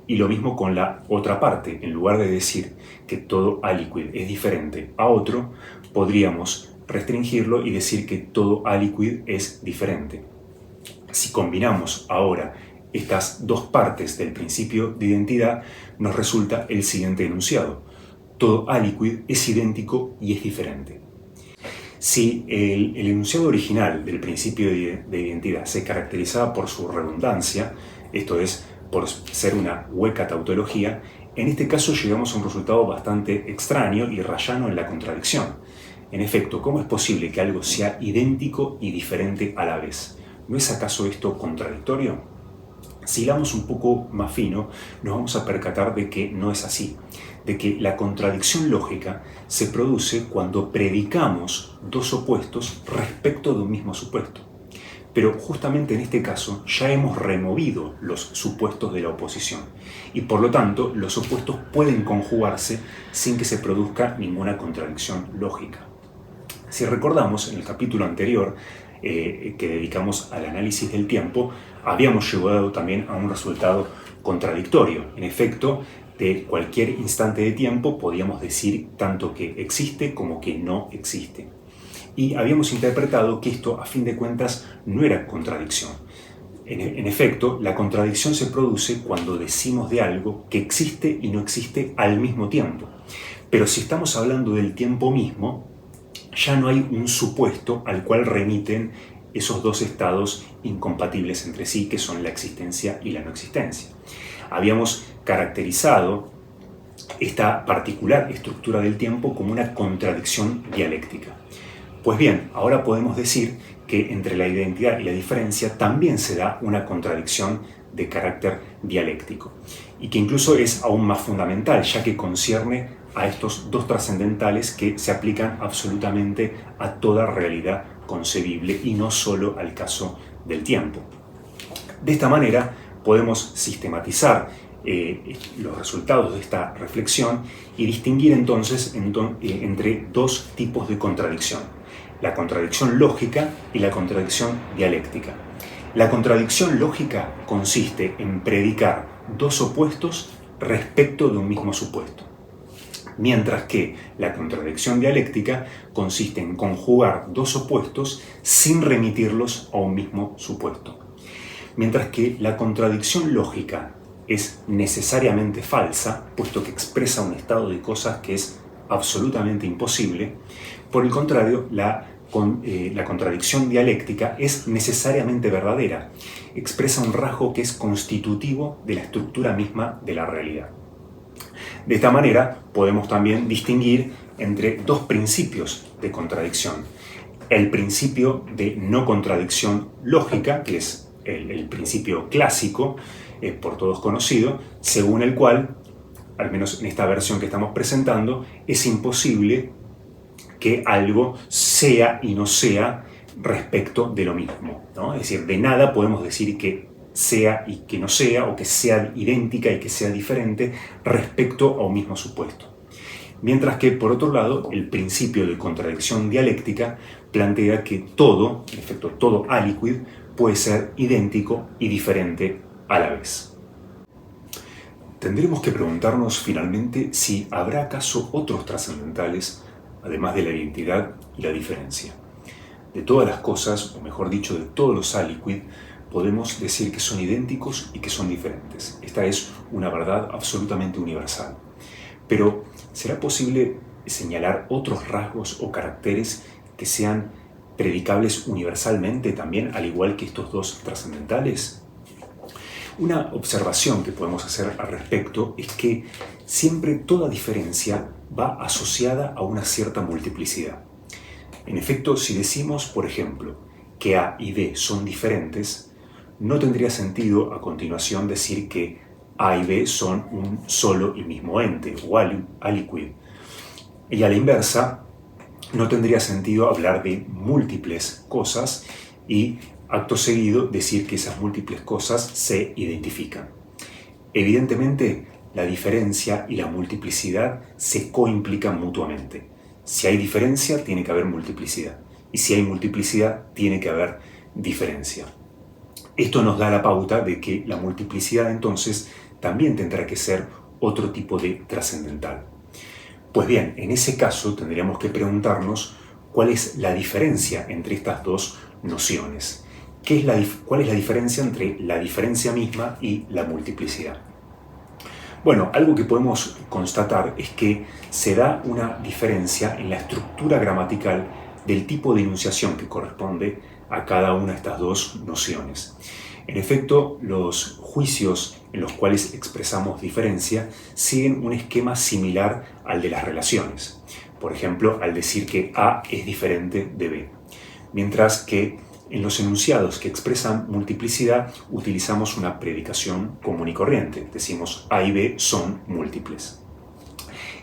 Y lo mismo con la otra parte, en lugar de decir que todo aliquid es diferente a otro, podríamos restringirlo y decir que todo aliquid es diferente. Si combinamos ahora estas dos partes del principio de identidad, nos resulta el siguiente enunciado: todo aliquid es idéntico y es diferente. Si el enunciado original del principio de identidad se caracterizaba por su redundancia, esto es, por ser una hueca tautología, en este caso llegamos a un resultado bastante extraño y rayano en la contradicción. En efecto, ¿cómo es posible que algo sea idéntico y diferente a la vez? ¿No es acaso esto contradictorio? Si hilamos un poco más fino, nos vamos a percatar de que no es así, de que la contradicción lógica se produce cuando predicamos dos opuestos respecto de un mismo supuesto. Pero justamente en este caso ya hemos removido los supuestos de la oposición y por lo tanto los opuestos pueden conjugarse sin que se produzca ninguna contradicción lógica. Si recordamos, en el capítulo anterior que dedicamos al análisis del tiempo, habíamos llegado también a un resultado contradictorio. En efecto, de cualquier instante de tiempo podíamos decir tanto que existe como que no existe. Y habíamos interpretado que esto, a fin de cuentas, no era contradicción, En efecto, la contradicción se produce cuando decimos de algo que existe y no existe al mismo tiempo. Pero si estamos hablando del tiempo mismo, ya no hay un supuesto al cual remiten esos dos estados incompatibles entre sí, que son la existencia y la no existencia. Habíamos caracterizado esta particular estructura del tiempo como una contradicción dialéctica. Pues bien, ahora podemos decir que entre la identidad y la diferencia también se da una contradicción de carácter dialéctico, y que incluso es aún más fundamental, ya que concierne a estos dos trascendentales que se aplican absolutamente a toda realidad concebible y no solo al caso del tiempo. De esta manera podemos sistematizar los resultados de esta reflexión y distinguir entonces entre dos tipos de contradicción: la contradicción lógica y la contradicción dialéctica. La contradicción lógica consiste en predicar dos opuestos respecto de un mismo supuesto, mientras que la contradicción dialéctica consiste en conjugar dos opuestos sin remitirlos a un mismo supuesto. Mientras que la contradicción lógica es necesariamente falsa, puesto que expresa un estado de cosas que es absolutamente imposible, por el contrario, la contradicción dialéctica es necesariamente verdadera, expresa un rasgo que es constitutivo de la estructura misma de la realidad. De esta manera podemos también distinguir entre dos principios de contradicción: el principio de no contradicción lógica, que es el principio clásico, por todos conocido, según el cual, al menos en esta versión que estamos presentando, es imposible que algo sea y no sea respecto de lo mismo, ¿no? Es decir, de nada podemos decir que sea y que no sea, o que sea idéntica y que sea diferente respecto a un mismo supuesto. Mientras que, por otro lado, el principio de contradicción dialéctica plantea que todo, en efecto, todo aliquid puede ser idéntico y diferente a la vez. Tendremos que preguntarnos finalmente si habrá acaso otros trascendentales, además de la identidad y la diferencia. De todas las cosas, o mejor dicho, de todos los aliquid, podemos decir que son idénticos y que son diferentes. Esta es una verdad absolutamente universal. Pero, ¿será posible señalar otros rasgos o caracteres que sean predicables universalmente también, al igual que estos dos trascendentales? Una observación que podemos hacer al respecto es que siempre toda diferencia va asociada a una cierta multiplicidad. En efecto, si decimos, por ejemplo, que A y B son diferentes, no tendría sentido a continuación decir que A y B son un solo y mismo ente, o aliquid. Y a la inversa, no tendría sentido hablar de múltiples cosas y, acto seguido, decir que esas múltiples cosas se identifican. Evidentemente, la diferencia y la multiplicidad se coimplican mutuamente. Si hay diferencia, tiene que haber multiplicidad. Y si hay multiplicidad, tiene que haber diferencia. Esto nos da la pauta de que la multiplicidad, entonces, también tendrá que ser otro tipo de trascendental. Pues bien, en ese caso tendríamos que preguntarnos cuál es la diferencia entre estas dos nociones. ¿Cuál es la diferencia entre la diferencia misma y la multiplicidad? Bueno, algo que podemos constatar es que se da una diferencia en la estructura gramatical del tipo de enunciación que corresponde a cada una de estas dos nociones. En efecto, los juicios en los cuales expresamos diferencia siguen un esquema similar al de las relaciones. Por ejemplo, al decir que A es diferente de B. Mientras que en los enunciados que expresan multiplicidad utilizamos una predicación común y corriente. Decimos A y B son múltiples.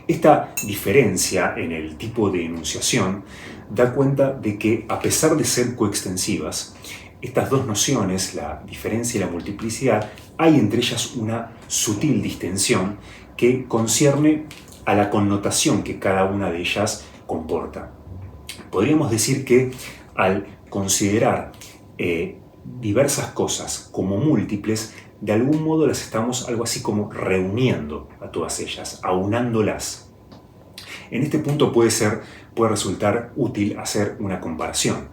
Esta diferencia en el tipo de enunciación da cuenta de que, a pesar de ser coextensivas, estas dos nociones, la diferencia y la multiplicidad, hay entre ellas una sutil distinción que concierne a la connotación que cada una de ellas comporta. Podríamos decir que al considerar diversas cosas como múltiples, de algún modo las estamos algo así como reuniendo a todas ellas, aunándolas. En este punto puede resultar útil hacer una comparación.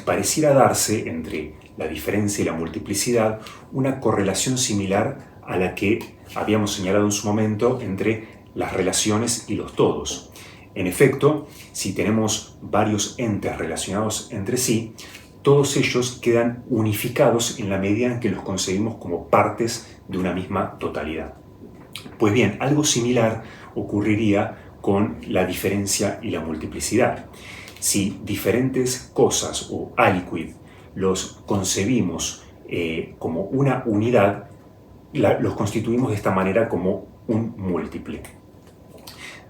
Pareciera darse entre la diferencia y la multiplicidad, una correlación similar a la que habíamos señalado en su momento entre las relaciones y los todos. En efecto, si tenemos varios entes relacionados entre sí, todos ellos quedan unificados en la medida en que los concebimos como partes de una misma totalidad. Pues bien, algo similar ocurriría con la diferencia y la multiplicidad. Si diferentes cosas o aliquid los concebimos como una unidad, los constituimos de esta manera como un múltiple.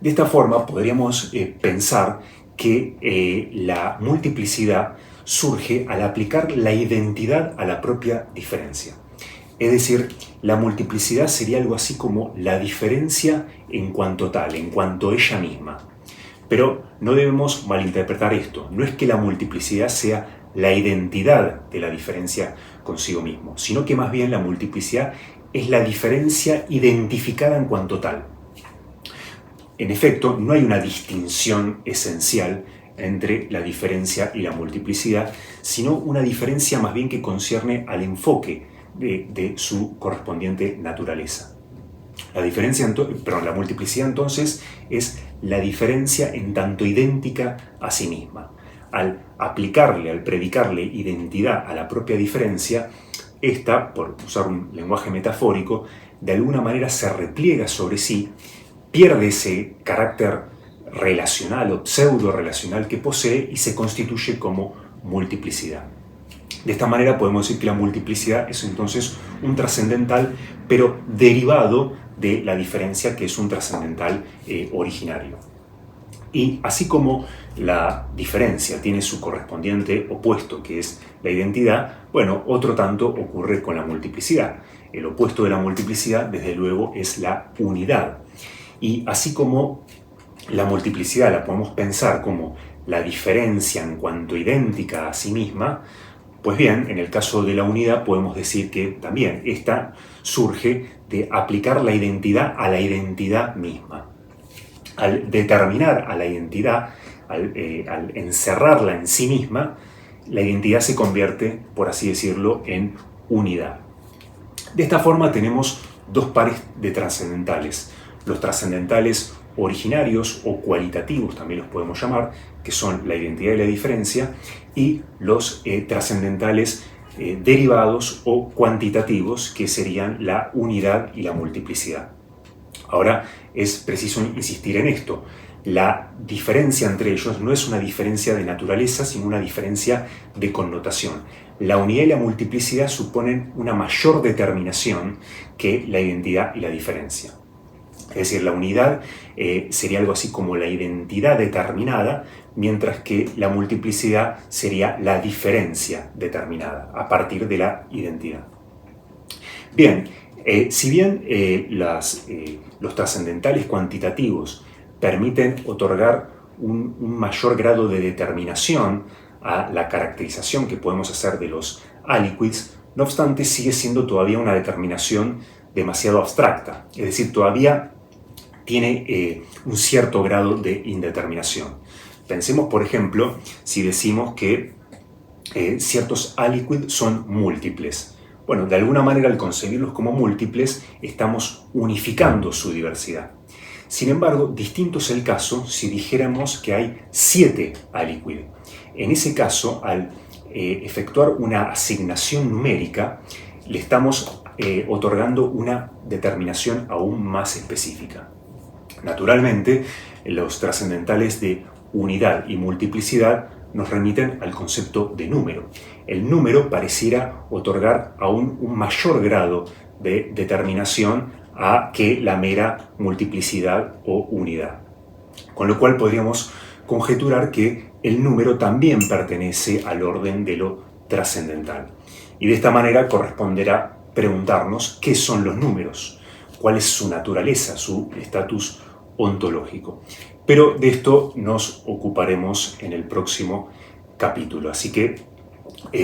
De esta forma podríamos pensar que la multiplicidad surge al aplicar la identidad a la propia diferencia. Es decir, la multiplicidad sería algo así como la diferencia en cuanto tal, en cuanto ella misma. Pero no debemos malinterpretar esto. No es que la multiplicidad sea la identidad de la diferencia consigo mismo, sino que más bien la multiplicidad es la diferencia identificada en cuanto tal. En efecto, no hay una distinción esencial entre la diferencia y la multiplicidad, sino una diferencia más bien que concierne al enfoque de su correspondiente naturaleza. La multiplicidad entonces es la diferencia en tanto idéntica a sí misma. Al predicarle identidad a la propia diferencia, esta, por usar un lenguaje metafórico, de alguna manera se repliega sobre sí, pierde ese carácter relacional o pseudo-relacional que posee y se constituye como multiplicidad. De esta manera podemos decir que la multiplicidad es entonces un trascendental, pero derivado de la diferencia, que es un trascendental originario. Y así como la diferencia tiene su correspondiente opuesto, que es la identidad, bueno, otro tanto ocurre con la multiplicidad. El opuesto de la multiplicidad, desde luego, es la unidad. Y así como la multiplicidad la podemos pensar como la diferencia en cuanto idéntica a sí misma, pues bien, en el caso de la unidad podemos decir que también esta surge de aplicar la identidad a la identidad misma. Al determinar a la identidad, al encerrarla en sí misma, la identidad se convierte, por así decirlo, en unidad. De esta forma tenemos dos pares de trascendentales. Los trascendentales originarios o cualitativos, también los podemos llamar, que son la identidad y la diferencia, y los trascendentales derivados o cuantitativos, que serían la unidad y la multiplicidad. Ahora es preciso insistir en esto. La diferencia entre ellos no es una diferencia de naturaleza, sino una diferencia de connotación. La unidad y la multiplicidad suponen una mayor determinación que la identidad y la diferencia. Es decir, la unidad sería algo así como la identidad determinada, mientras que la multiplicidad sería la diferencia determinada a partir de la identidad. Bien, si bien los trascendentales cuantitativos permiten otorgar un mayor grado de determinación a la caracterización que podemos hacer de los aliquids, no obstante sigue siendo todavía una determinación demasiado abstracta, es decir, todavía tiene un cierto grado de indeterminación. Pensemos, por ejemplo, si decimos que ciertos aliquid son múltiples. Bueno, de alguna manera al concebirlos como múltiples estamos unificando su diversidad. Sin embargo, distinto es el caso si dijéramos que hay 7 aliquid. En ese caso, al efectuar una asignación numérica, le estamos otorgando una determinación aún más específica. Naturalmente, los trascendentales de unidad y multiplicidad nos remiten al concepto de número. El número pareciera otorgar aún un mayor grado de determinación a que la mera multiplicidad o unidad. Con lo cual podríamos conjeturar que el número también pertenece al orden de lo trascendental. Y de esta manera corresponderá preguntarnos qué son los números, cuál es su naturaleza, su estatus ontológico. Pero de esto nos ocuparemos en el próximo capítulo. Así que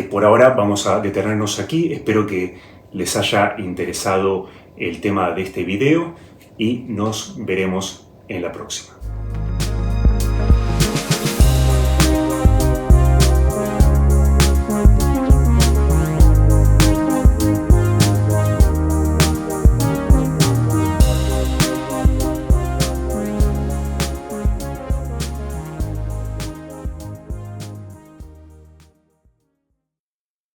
por ahora vamos a detenernos aquí. Espero que les haya interesado el tema de este video y nos veremos en la próxima.